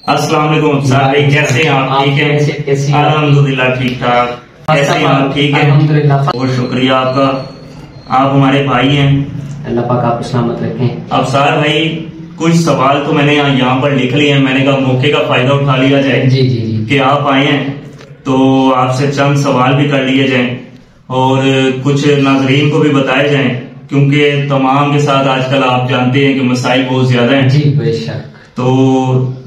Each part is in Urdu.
السلام علیکم افسر بھائی، کیسے ہیں آپ؟ ٹھیک ہیں؟ الحمدللہ ٹھیک ٹھاک. کیسے ہیں آپ؟ ٹھیک ہے بہت شکریہ آپ کا. آپ ہمارے بھائی ہیں، اللہ پاک آپ کو سلامت رکھیں. افسر بھائی کچھ سوال تو میں نے یہاں پر لکھ لیے ہیں، میں نے کہا موقع کا فائدہ اٹھا لیا جائے. جی جی جی کہ آپ آئے ہیں تو آپ سے چند سوال بھی کر لیے جائیں اور کچھ ناظرین کو بھی بتائے جائیں، کیونکہ تمام کے ساتھ آج کل آپ جانتے ہیں کہ مسائل بہت زیادہ ہیں. جی بے شک. تو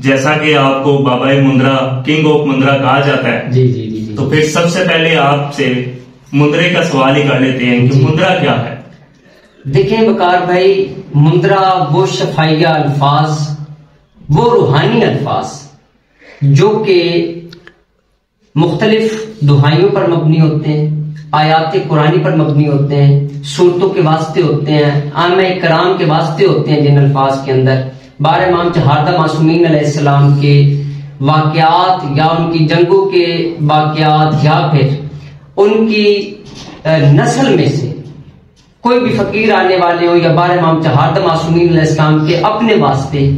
جیسا کہ آپ کو بابا مندرا، کنگ آف مندرا کہا جاتا ہے، جی جی جی تو پھر سب سے پہلے آپ سے مندرے کا سوال ہی کر لیتے ہیں کہ مندرا کیا ہے؟ دیکھیں وقار بھائی، مندرا وہ شفائیہ الفاظ، وہ روحانی الفاظ جو کہ مختلف دعائیوں پر مبنی ہوتے ہیں، آیات قرآنی پر مبنی ہوتے ہیں، صورتوں کے واسطے ہوتے ہیں، عامہ کرام کے واسطے ہوتے ہیں. جن الفاظ کے اندر 12 امام چہاردہ معصومین علیہ السلام کے واقعات یا ان کی جنگوں کے واقعات یا پھر ان کی نسل میں سے کوئی بھی فقیر آنے والے ہوں، یا 12 امام چہاردہ معصومین علیہ السلام کے اپنے واسطے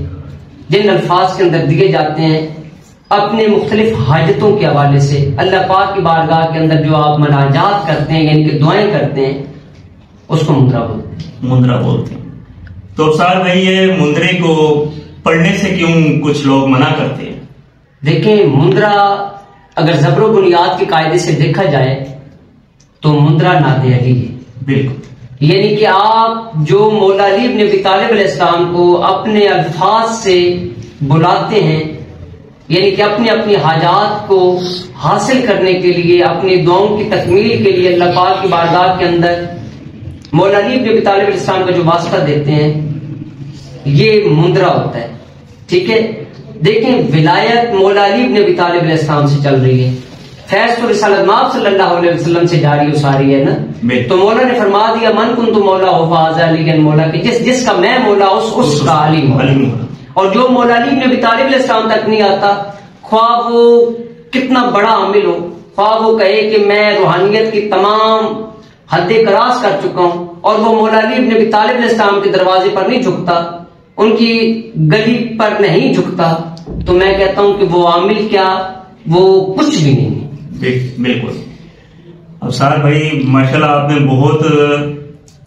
جن الفاظ کے اندر دیے جاتے ہیں، اپنے مختلف حاجتوں کے حوالے سے اللہ پاک کی بارگاہ کے اندر جو آپ مناجات کرتے ہیں یعنی کہ دعائیں کرتے ہیں، اس کو مندرا بولتے ہیں. مندرا بولتے ہیں. تو افسر بھائی یہ مندرے کو پڑھنے سے کیوں کچھ لوگ منع کرتے ہیں؟ دیکھیں مندرا اگر زبر و بنیاد کے قاعدے سے دیکھا جائے تو مندرا ناد علی ہے. بالکل. یعنی کہ آپ جو مولا علی ابن ابی طالب علیہ السلام کو اپنے الفاظ سے بلاتے ہیں، یعنی کہ اپنی اپنی حاجات کو حاصل کرنے کے لیے، اپنی دعاؤں کی تکمیل کے لیے اللہ پاک کی بارگاہ کے اندر مولا علی ابن ابی طالب علیہ السلام کا جو واسطہ دیتے ہیں، یہ مندرا ہوتا ہے. ٹھیک ہے. دیکھیں ولایت مولا علی ابن ابی طالب علیہ السلام سے چل رہی ہے، فیض تو رسالت مآب صلی اللہ علیہ وسلم سے جاری و ساری ہے نا. تو مولا نے فرما دیا من کنت مولا ہو فہذا علی، مولا کہ جس کا میں مولا اس کا علی مولا. اور جو مولا علی ابن ابی طالب علیہ السلام تک نہیں آتا، خواہ وہ کتنا بڑا عامل ہو، خواہ وہ کہے کہ میں روحانیت کی تمام حد کراس کر چکا ہوں، اور وہ مولا علی ابن ابی طالب علیہ السلام کے دروازے پر نہیں جھکتا، ان کی گلی پر نہیں جھکتا، تو میں کہتا ہوں کہ وہ عامل کیا، وہ کچھ بھی نہیں ہے. بالکل. افسر بھائی ماشاءاللہ آپ نے بہت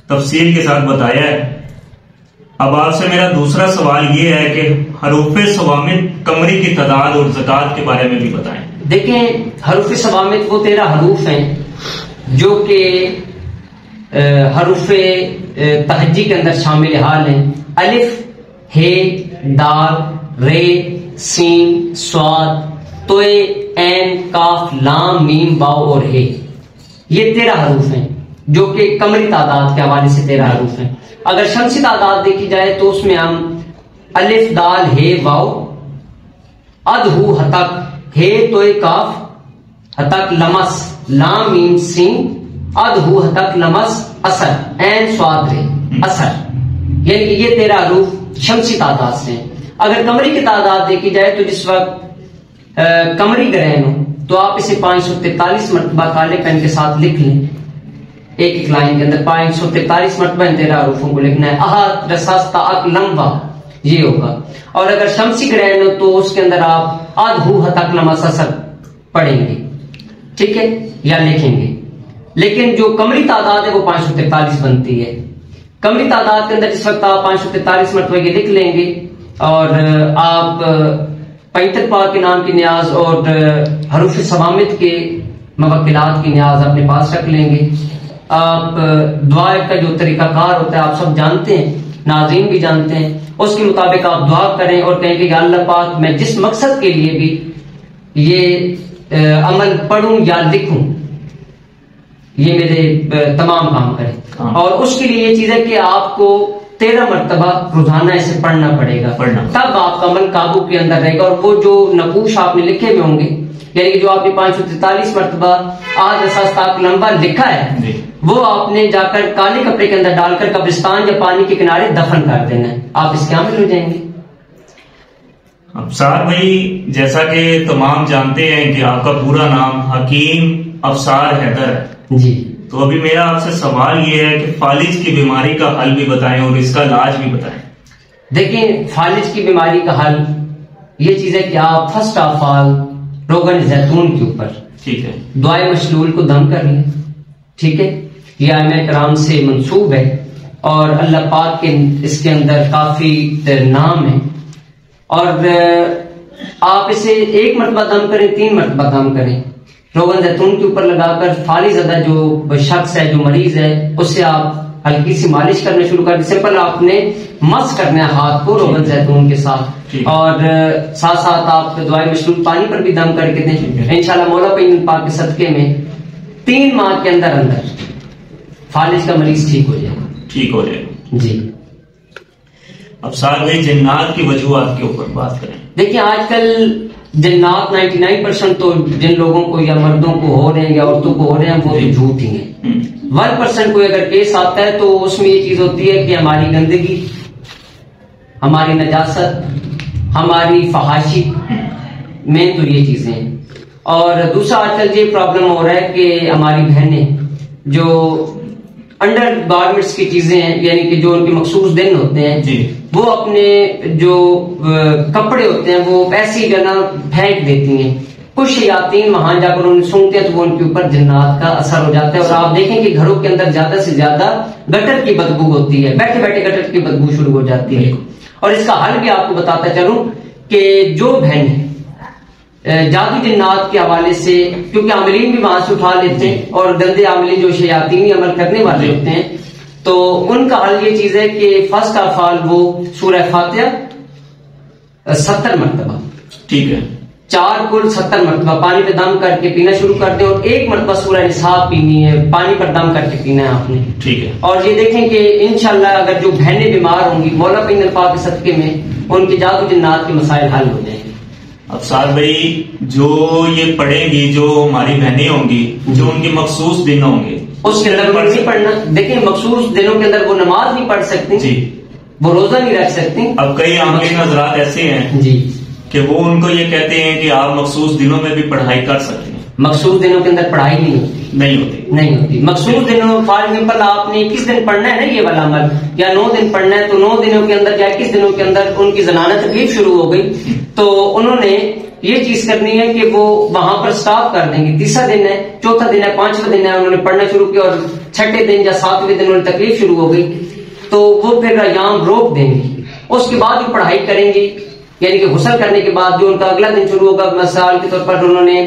تفصیل کے ساتھ بتایا ہے. اب آپ سے میرا دوسرا سوال یہ ہے کہ حروف صوامت قمری کی تعداد اور زکوٰۃ کے بارے میں بھی بتائیں. دیکھیں حروف صوامت وہ 13 حروف ہیں جو کہ حروف تہجی کے اندر شامل حال ہیں. الف، ہے، دال، رے، سین، صاد، توئے، عین، کاف، لام، میم، واو اور ہے. یہ 13 حروف ہیں جو کہ قمری تعداد کے حوالے سے 13 حروف ہیں. اگر شمسی تعداد دیکھی جائے تو اس میں ہم الف، دال، ہے، واو، اد، ہو، ہتک، ہے، توئے، کاف، ہتک، لمس، لام، میم، سین، اد، ہو، ہتک، لمس، اثر، عین، صاد، رے، اثر. یعنی کہ یہ 13 حروف شمسی تعداد سے ہیں. اگر قمری کی تعداد دیکھی جائے تو جس وقت قمری گرہن ہو تو آپ اسے 543 مرتبہ کالے پین کے ساتھ لکھ لیں. ایک لائن کے اندر 543 مرتبہ ان 13 حروفوں کو لکھنا ہے. احد، رساستا، اک، لمبا، یہ ہوگا. اور اگر شمسی گرہن ہو تو اس کے اندر آپ اد، ہو، ہتک، لمس، اثر پڑھیں گے. ٹھیک ہے، یا لکھیں گے. لیکن جو قمری تعداد ہے وہ 543 بنتی ہے. قمری تعداد کے اندر جس وقت آپ 543 مرتبہ یہ لکھ لیں گے اور آپ پینتر پاک کے نام کی نیاز اور حروف صوامت کے موکلات کی نیاز اپنے پاس رکھ لیں گے. آپ دعا کا جو طریقہ کار ہوتا ہے آپ سب جانتے ہیں، ناظرین بھی جانتے ہیں. اس کے مطابق آپ دعا کریں اور کہیں کہ یا اللہ پاک میں جس مقصد کے لیے بھی یہ عمل پڑھوں یا لکھوں یہ میرے تمام کام کرے. اور اس کے لیے یہ چیز ہے کہ آپ کو 13 مرتبہ روزانہ اسے پڑھنا پڑے گا، تب آپ کا عمل قابو کے اندر رہے گا. اور وہ جو نقوش آپ نے لکھے ہوئے ہوں گے، یعنی کہ جو آپ نے 543 مرتبہ آج اساس تاک لمبا لکھا ہے، وہ آپ نے جا کر کالے کپڑے کے اندر ڈال کر قبرستان یا پانی کے کنارے دفن کر دینا ہے. آپ اس کے عامل ہو جائیں گے. افسر بھائی جیسا کہ تمام جانتے ہیں کہ آپ کا پورا نام حکیم افسر حیدر ہے جی، تو ابھی میرا آپ سے سوال یہ ہے کہ فالج کی بیماری کا حل بھی بتائیں اور اس کا علاج بھی بتائیں. دیکھیں فالج کی بیماری کا حل یہ چیز ہے کہ آپ فرسٹ آف آل روغن زیتون کے اوپر ٹھیک ہے دعائے مشلول کو دم کر لیں. ٹھیک ہے, یہ ائمہ کرام سے منسوب ہے اور اللہ پاک کے اس کے اندر کافی نام ہے. اور آپ اسے 1 مرتبہ دم کریں, 3 مرتبہ دم کریں, روغن زیتون کے اوپر لگا کر فالج زدہ جو شخص ہے, جو مریض ہے, اس سے آپ ہلکی سی مالش کرنا شروع کر دیں. سمپل آپ نے مس کرنا ہے ہاتھ کو روغن زیتون کے ساتھ, اور ساتھ ساتھ آپ دعائے مشروب پانی پر بھی دم کر کے دیں. انشاءاللہ مولا پاک پاک کے صدقے میں 3 ماہ کے اندر فالج کا مریض ٹھیک ہو جائے گا. ٹھیک ہو جائے گا جی. اب ساتھ بھائی جنات کی وجوہات کے اوپر بات کریں. دیکھیں آج کل جنات 99% تو جن لوگوں کو یا مردوں کو ہو رہے ہیں یا عورتوں کو ہو رہے ہیں وہ تو جھوٹ ہی ہیں. 1% کوئی اگر کیس آتا ہے تو اس میں یہ چیز ہوتی ہے کہ ہماری گندگی, ہماری نجاست, ہماری فحاشی میں تو یہ چیزیں ہیں. اور دوسرا آج کل یہ پرابلم ہو رہا ہے کہ ہماری بہنیں جو انڈر گارمنٹس کی چیزیں ہیں, یعنی کہ جو ان کے مخصوص دن ہوتے ہیں, وہ اپنے جو کپڑے ہوتے ہیں وہ ایسی جگہ پھینک دیتی ہیں. کچھ شیاطین وہاں جا کر انہیں سونگتے ہیں تو وہ ان کے اوپر جنات کا اثر ہو جاتا ہے. اور آپ دیکھیں کہ گھروں کے اندر زیادہ سے زیادہ گٹر کی بدبو ہوتی ہے, بیٹھے بیٹھے گٹر کی بدبو شروع ہو جاتی ہے. اور اس کا حل بھی آپ کو بتاتا چلوں کہ جو بہنیں جادو جنات کے حوالے سے, کیونکہ عاملین بھی وہاں سے اٹھا لیتے ہیں اور گندے عاملین جو شیاطینی عمل کرنے والے ہوتے ہیں, تو ان کا حل یہ چیز ہے کہ فرسٹ آف آل وہ سورہ فاتحہ 70 مرتبہ, ٹھیک ہے, 4 کل 70 مرتبہ پانی پہ دم کر کے پینا شروع کر دیں. اور 1 مرتبہ سورہ نساء پینی ہے, پانی پر دم کر کے پینا ہے آپ نے. ٹھیک ہے. اور یہ دیکھیں کہ انشاءاللہ اگر جو بہنیں بیمار ہوں گی مولا پاک کے صدقے میں ان کے جادو جنات کے مسائل حل ہو جائیں گے. اب ساتھ بھائی جو یہ پڑھیں گی, جو ہماری بہنیں ہوں گی, جو ان کے مخصوص دن ہوں گے اس کے اندر نہیں پڑھنا. دیکھیں مخصوص دنوں کے اندر وہ نماز نہیں پڑھ سکتی, جی, وہ روزہ نہیں رکھ سکتی. اب کئی عاملین حضرات ایسے ہیں جی کہ وہ ان کو یہ کہتے ہیں کہ آپ مخصوص دنوں میں بھی پڑھائی کر سکتے ہیں. مخصوص دنوں کے اندر پڑھائی نہیں ہوتی. مخصوص دنوں فار ایگزامپل آپ نے 21 دن پڑھنا ہے نا یہ والا عمل, یا 9 دن پڑھنا ہے, تو 9 دنوں کے اندر یا 21 دنوں کے اندر ان کی زنانہ تکلیف شروع ہو گئی تو انہوں نے یہ چیز کرنی ہے کہ وہ وہاں پر سٹاپ کر دیں گے. 3 دن ہے, 4 دن ہے, 5واں دن ہے, انہوں نے پڑھنا شروع کیا اور 6 دن یا 7ویں دن انہیں تکلیف شروع ہو گئی تو وہ پھر ایام روک دیں گے. اس کے بعد وہ پڑھائی کریں گی, یعنی کہ غسل کرنے کے بعد جو ان کا اگلا دن شروع ہوگا, مثال کے طور پر انہوں نے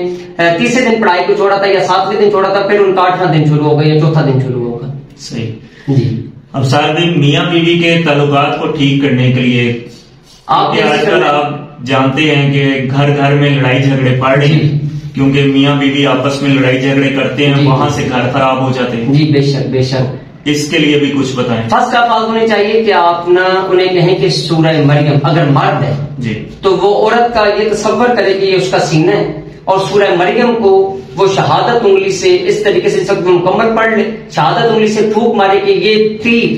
30 دن پڑھائی کو چھوڑا تھا یا 7ویں دن چھوڑا تھا, پھر ان کا 8واں دن شروع ہوگا یا 4تھا دن شروع ہوگا. صحیح. جی. اب ساتھ بھی میاں بیوی کے تعلقات کو ٹھیک کرنے کے لیے آج کل آپ جانتے ہیں کہ گھر گھر میں لڑائی جھگڑے پڑ رہے ہیں, کیونکہ میاں بیوی آپس میں لڑائی جھگڑے کرتے ہیں, وہاں سے گھر خراب ہو جاتے ہیں. جی بے شک بے شک. اس کے لیے بھی کچھ بتائیں. فرسٹ آف آل ہونے چاہیے کہ آپ نہ انہیں کہیں کہ سورہ مریم, اگر مرد ہے جی تو وہ عورت کا یہ تصور کرے کہ یہ اس کا سینہ ہے, اور سورہ مریم کو وہ شہادت انگلی سے اس طریقے سے سب مکمل پڑھ لے, شہادت انگلی سے پھونک مارے کہ یہ تیر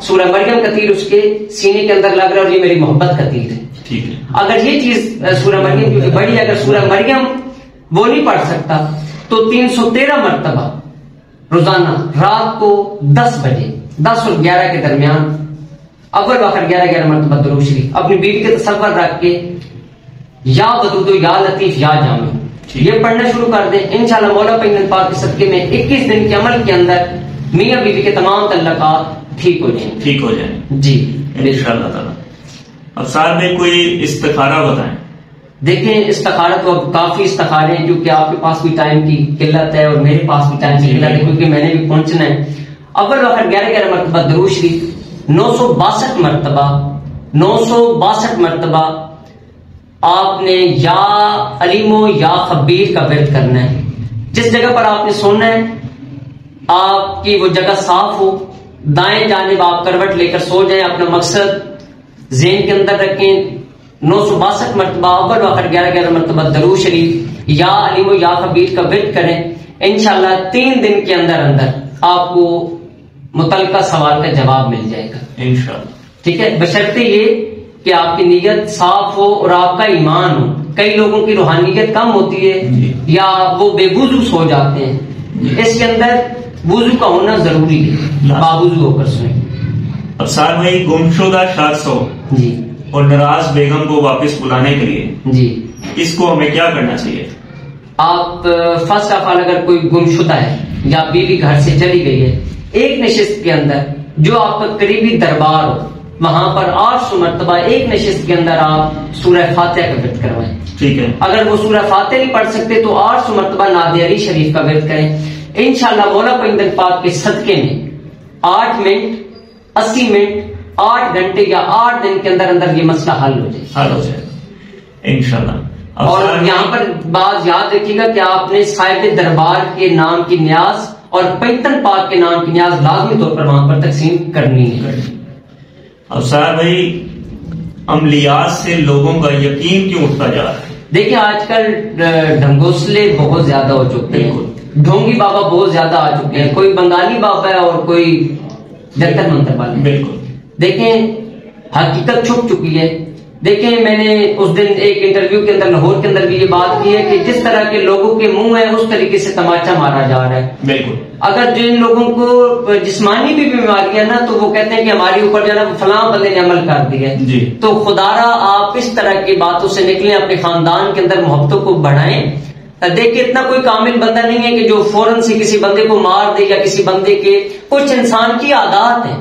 سورہ مریم کا تیر اس کے سینے کے اندر لگ رہا ہے اور یہ میری محبت کا تیر ہے. ٹھیک ہے. اگر یہ چیز سورہ مریم کیونکہ بڑی, اگر سورہ مریم وہ نہیں پڑھ سکتا تو 313 مرتبہ روزانہ رات کو 10 بجے 10 اور 11 کے درمیان اول آخر 11 مرتبہ درود شریف اپنی بیوی کے تصور رکھ کے یا ودود یا لطیف یا جامع یہ پڑھنا شروع کر دیں. انشاءاللہ مولا پاک کے صدقے میں 21 دن کے عمل کے اندر میاں بیوی کے تمام تعلقات ٹھیک ہو جائیں. جی انشاءاللہ تعالی. اب ساتھ میں کوئی استخارہ بتائیں. دیکھیں استخارہ تو اب کافی استخارے ہیں, کیونکہ آپ کے پاس بھی ٹائم کی قلت ہے اور میرے پاس بھی ٹائم کی قلت ہے, کیونکہ میں نے بھی پہنچنا ہے. اول آخر 11 مرتبہ درود شریف 962 مرتبہ آپ نے یا علیم و یا خبیر کا ورد کرنا ہے. جس جگہ پر آپ نے سونا ہے آپ کی وہ جگہ صاف ہو, دائیں جانب آپ کروٹ لے کر سو جائیں, اپنا مقصد ذہن کے اندر رکھیں. 962 مرتبہ اول آخر 11 مرتبہ درود شریف یا علیم و یا خبیر کا ورد کریں. انشاءاللہ 3 دن کے اندر آپ کو متعلقہ سوال کا جواب مل جائے گا انشاءاللہ. ٹھیک ہے, بشرطے یہ کہ آپ کی نیت صاف ہو اور آپ کا ایمان ہو. کئی لوگوں کی روحانیت کم ہوتی ہے یا وہ بے وضو سو جاتے ہیں, اس کے اندر وضو کا ہونا ضروری ہے, باوضو ہو کر سوئیں. اب ساتھ میں گمشدہ شخص ہو, جی اور ناراض بیگم کو واپس بلانے کے لیے جی اس کو ہمیں کیا کرنا چاہیے؟ آپ فرسٹ آف آل اگر کوئی گمشدہ ہے یا بیوی گھر سے چلی گئی ہے، ایک نشست کے اندر جو آپ کا قریبی دربار ہو وہاں پر 800 مرتبہ ایک نشست کے اندر آپ سورہ فاتحہ کا ورد کروائیں. ٹھیک ہے. اگر وہ سورہ فاتحہ نہیں پڑھ سکتے تو 800 مرتبہ نعت علی شریف کا ورد کریں. انشاءاللہ مولا پیغمبر پاک کے صدقے میں 8 منٹ 80 منٹ 8 گھنٹے یا 8 دن کے اندر اندر یہ مسئلہ حل ہو جائے انشاءاللہ. اور یہاں پر بات یاد رکھیے گا کہ آپ نے صاحب دربار کے نام کی نیاز اور پیغمبر پاک کے نام کی نیاز لازمی طور پر وہاں پر تقسیم کرنی ہے. افسار بھائی عملیات سے لوگوں کا یقین کیوں اٹھتا جا رہا ہے؟ دیکھیں آج کل ڈھنگوسلے بہت زیادہ ہو چکے ہیں، ڈھونگی بابا بہت زیادہ آ چکے ہیں، کوئی بنگالی بابا ہے اور کوئی جنتر منتر والے. بالکل. دیکھیں حقیقت چھپ چکی ہے. دیکھیں میں نے اس دن ایک انٹرویو کے اندر لاہور کے اندر بھی یہ بات کی ہے کہ جس طرح کے لوگوں کے منہ ہیں اس طریقے سے تماچا مارا جا رہا ہے. بالکل. اگر جن لوگوں کو جسمانی بھی بیماری ہے نا تو وہ کہتے ہیں کہ ہمارے اوپر جو ہے نا فلاں بندے نے عمل کر دیا ہے. جی. تو خدارا آپ اس طرح کی باتوں سے نکلیں، اپنے خاندان کے اندر محبتوں کو بڑھائیں. دیکھیں اتنا کوئی کامل بندہ نہیں ہے کہ جو فوراً سے کسی بندے کو مار دے یا کسی بندے کے، کچھ انسان کی عادات ہیں.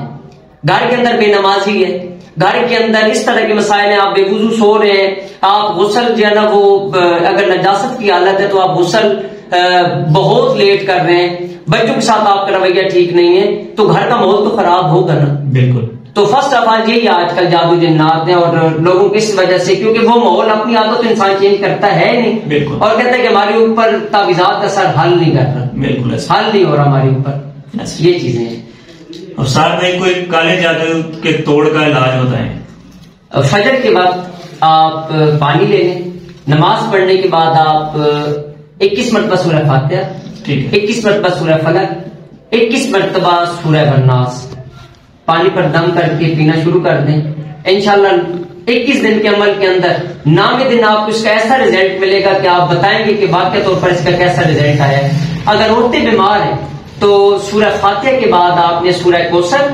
گھر کے اندر بے نمازی ہے، گھر کے اندر اس طرح کے مسائل ہیں، آپ بے وضو سو رہے ہیں، آپ غسل جو ہے نا وہ اگر نجاست کی حالت ہے تو آپ غسل بہت لیٹ کر رہے ہیں، بچوں کے ساتھ آپ کا رویہ ٹھیک نہیں ہے، تو گھر کا ماحول تو خراب ہوگا نا. بالکل. تو فرسٹ آف آل یہی آج کل جادو جنات ہیں اور لوگوں کی اس وجہ سے، کیونکہ وہ ماحول اپنی عادت انسان چینج کرتا ہے نہیں. بالکل. اور کہتا ہے کہ ہمارے اوپر تعویذات کا اثر حل نہیں کر رہا. بالکل حل نہیں ہو رہا ہمارے اوپر. یہ چیزیں ہیں. اور ساتھ میں کوئی کالے جادو کے توڑ کا علاج بتائیں. فجر کے بعد آپ پانی لے لیں، نماز پڑھنے کے بعد آپ 21 مرتبہ سورہ فاتحہ، 21 مرتبہ سورہ فلق، 21 مرتبہ سورہ والناس پانی پر دم کر کے پینا شروع کر دیں. انشاءاللہ 21 دن کے عمل کے اندر نام دن آپ کو اس کا ایسا رزلٹ ملے گا کہ آپ بتائیں گے کہ واقعی طور پر اس کا کیسا رزلٹ آیا ہے. اگر عورتیں بیمار ہیں تو سورہ فاتحہ کے بعد آپ نے سورہ کوثر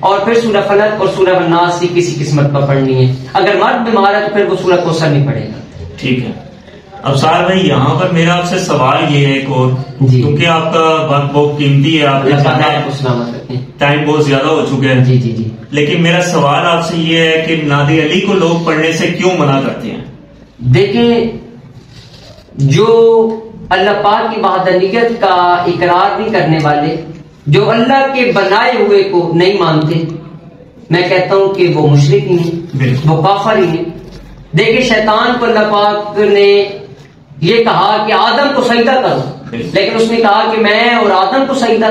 اور پھر سورہ فلق اور سورہ والناس کسی قسمت پر پڑھنی ہے. اگر مرد بیمار ہے تو پھر وہ سورہ کوثر نہیں پڑھے گا. ٹھیک ہے. افسار بھائی یہاں پر میرا آپ سے سوال یہ ہے ایک اور، کیونکہ آپ کا وقت بہت قیمتی ہے، آپ نے ٹائم بہت زیادہ ہو چکے ہیں. جی جی جی. لیکن میرا سوال آپ سے یہ ہے کہ نعت علی کو لوگ پڑھنے سے کیوں منع کرتے ہیں؟ دیکھیں جو اللہ پاک کی وحدانیت کا اقرار نہیں کرنے والے، جو اللہ کے بنائے ہوئے کو نہیں مانتے، میں کہتا ہوں کہ وہ مشرک ہی ہیں، وہ کافر ہی ہیں. دیکھیں شیطان کو اللہ پاک نے یہ کہا کہ آدم کو سجدہ کرو، لیکن اس نے کہا کہ میں اور آدم کو سجدہ.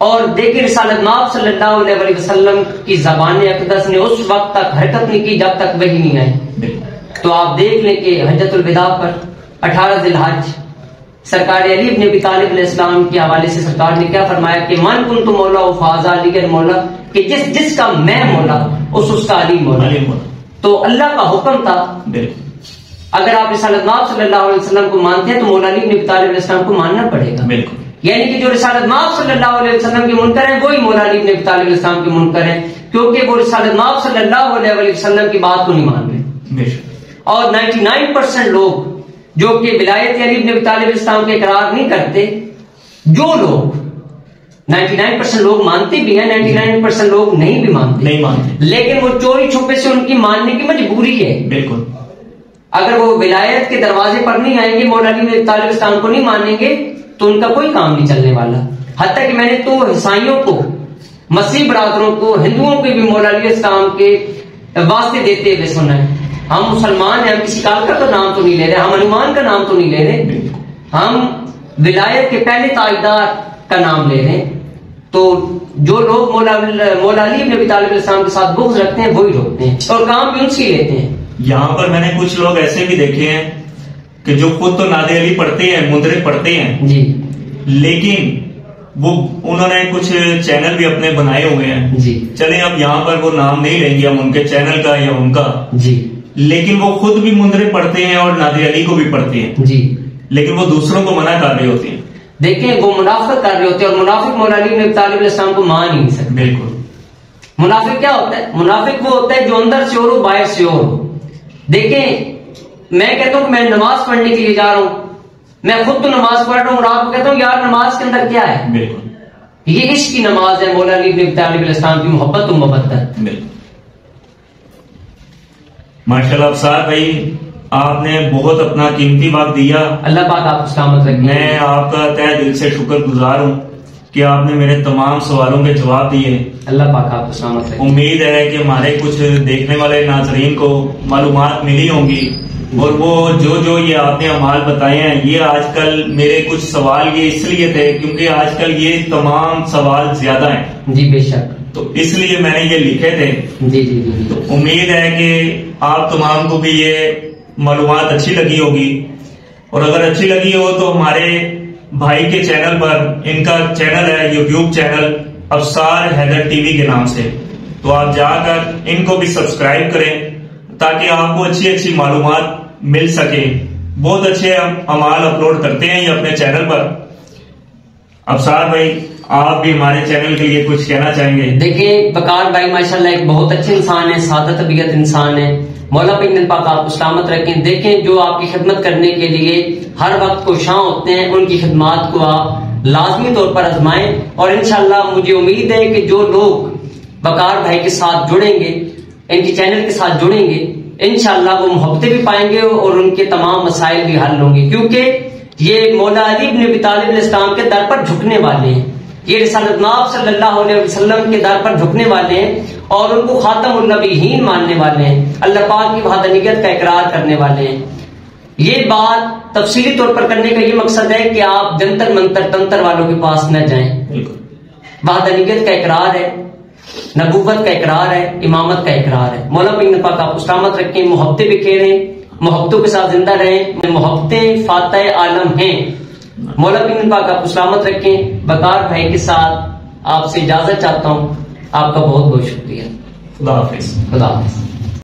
اور دیکھیں رسالت مآب صلی اللہ علیہ وسلم کی زبان اقدس نے اس وقت تک حرکت نہیں کی جب تک وحی نہیں آئی. تو آپ دیکھ لیں کہ حجۃ الوداع پر 18 ذی الحج سرکار علی ابن ابی طالب علیہ السلام کے حوالے سے سرکار نے کیا فرمایا کہ من کنت مولا فاذا علی مولا، کہ جس کا میں مولا اس کا علی مولا. تو اللہ کا حکم تھا. اگر آپ رسالت مآب صلی اللہ علیہ وسلم کو مانتے ہیں تو مولا علی ابن ابی طالب علیہ السلام کو ماننا پڑے گا. بالکل. یعنی کہ جو رسالت مآب صلی اللہ علیہ وسلم کے منکر ہیں وہی مولا علی ابن ابی طالب علیہ السلام کے منکر ہیں، کیونکہ وہ رسالت مآب صلی اللہ علیہ وسلم کی بات کو نہیں مان رہے. اور 99% لوگ جو کہ ولایت علی ابن ابی طالب علیہ السلام کے اقرار نہیں کرتے، جو لوگ 99% لوگ مانتے بھی ہیں، 99% لوگ نہیں بھی مانتے، لیکن وہ چوری چھپے سے ان کی ماننے کی مجبوری ہے. بالکل. اگر وہ ولایت کے دروازے پر نہیں آئیں گے، مولا علی ابن طالب اسلام کو نہیں مانیں گے تو ان کا کوئی کام نہیں چلنے والا. حتیٰ کہ میں نے تو عیسائیوں کو، مسیح برادروں کو، ہندوؤں کو بھی مولا علی اسلام کے واسطے دیتے ہوئے سنا ہے. ہم مسلمان ہیں، ہم کسی کال کا تو نام تو نہیں لے رہے، ہم ہنومان کا نام تو نہیں لے رہے، ہم ولایت کے پہلے تاجدار کا نام لے رہے ہیں. تو جو لوگ مولا علی ابن ابی طالب السلام کے ساتھ بغض رکھتے ہیں وہی روکتے ہیں اور کام بھی ان سے لیتے ہیں. یہاں پر میں نے کچھ لوگ ایسے بھی دیکھے ہیں کہ جو خود تو نعت علی پڑھتے ہیں، منترے پڑھتے ہیں جی، لیکن وہ انہوں نے کچھ چینل بھی اپنے بنائے ہوئے ہیں جی. چلیں اب یہاں پر وہ نام نہیں لیں گے ہم ان کے چینل کا یا ان کا جی، لیکن وہ خود بھی منترے پڑھتے ہیں اور نعت علی کو بھی پڑھتے ہیں جی، لیکن وہ دوسروں کو منع کر رہے ہوتے ہیں. دیکھیں وہ منافقت کر رہے ہوتے ہیں، اور منافق مولا علی ابن ابی طالب علیہ السلام کو مان ہی نہیں سکتے. بالکل. منافق کیا ہوتا ہے؟ منافق وہ ہوتا ہے جو اندر سے اور ہو باہر سے اور ہو. دیکھیں میں کہتا ہوں کہ میں نماز پڑھنے کے لیے جا رہا ہوں، میں خود تو نماز پڑھ رہا ہوں اور آپ کو کہتا ہوں یار نماز کے اندر کیا ہے؟ بالکل یہ عشق کی نماز ہے، مولا علی بن ابی طالب علیہ السلام کی محبت و مودت. بالکل. ماشاءاللہ افسار بھائی آپ نے بہت اپنا قیمتی وقت دیا. اللہ پاک آپ کو سلامت رکھے. میں آپ کا تہ دل سے شکر گزار ہوں کہ آپ نے میرے تمام سوالوں کے جواب دیے. اللہ پاک آپ کو سلامت رکھے. امید ہے کہ ہمارے کچھ دیکھنے والے ناظرین کو معلومات ملی ہوں گی، اور وہ جو یہ آپ نے اعمال بتائے ہیں، یہ آج کل میرے کچھ سوال یہ اس لیے تھے کیونکہ آج کل یہ تمام سوال زیادہ ہیں. جی بے شک. تو اس لیے میں نے یہ لکھے تھے. جی جی جی. تو امید ہے کہ آپ تمام کو بھی یہ معلومات اچھی لگی ہوگی، اور اگر اچھی لگی ہو تو ہمارے بھائی کے چینل پر، ان کا چینل ہے YouTube channel Afsar Haider TV کے نام سے، تو آپ جا کر ان کو بھی سبسکرائب کریں تاکہ آپ کو اچھی اچھی معلومات مل سکے. بہت اچھے اعمال اپلوڈ کرتے ہیں یہ اپنے چینل پر. افسار بھائی آپ بھی ہمارے چینل کے لیے کچھ کہنا چاہیں گے؟ دیکھیں وقار بھائی ماشاءاللہ ایک بہت اچھے انسان ہے، سادہ طبیعت انسان ہے. مولا پاک پاک آپ کو سلامت رکھیں. دیکھیں جو آپ کی خدمت کرنے کے لیے ہر وقت کوشاں ہوتے ہیں، ان کی خدمات کو آپ لازمی طور پر آزمائیں، اور انشاءاللہ مجھے امید ہے کہ جو لوگ وقار بھائی کے ساتھ جڑیں گے، ان کی چینل کے ساتھ جڑیں گے، انشاءاللہ وہ محبتیں بھی پائیں گے اور ان کے تمام مسائل بھی حل ہوں گے، کیونکہ یہ مولا علی بن ابی طالب علیہ السلام کے در پر جھکنے والے ہیں. یہ رسالت ناب صلی اللہ علیہ وسلم کے در پر جھکنے والے ہیں اور ان کو خاتم النبیین ماننے والے ہیں، اللہ پاک کی وحدانیت کا اقرار کرنے والے ہیں. یہ بات تفصیلی طور پر کرنے کا یہ مقصد ہے کہ آپ جنتر منتر تنتر والوں کے پاس نہ جائیں. وحدانیت کا اقرار ہے، نبوت کا اقرار ہے، امامت کا اقرار ہے. مولا پاک آپ کو سلامت رکھیں. محبتیں بکھیریں، محبتوں کے ساتھ زندہ رہیں. محبتیں فاتح عالم ہیں. مولا پاک آپ کو سلامت رکھیں. وقار بھائی کے ساتھ آپ سے اجازت چاہتا ہوں. آپ کا بہت بہت شکریہ. خدا حافظ. خدا حافظ.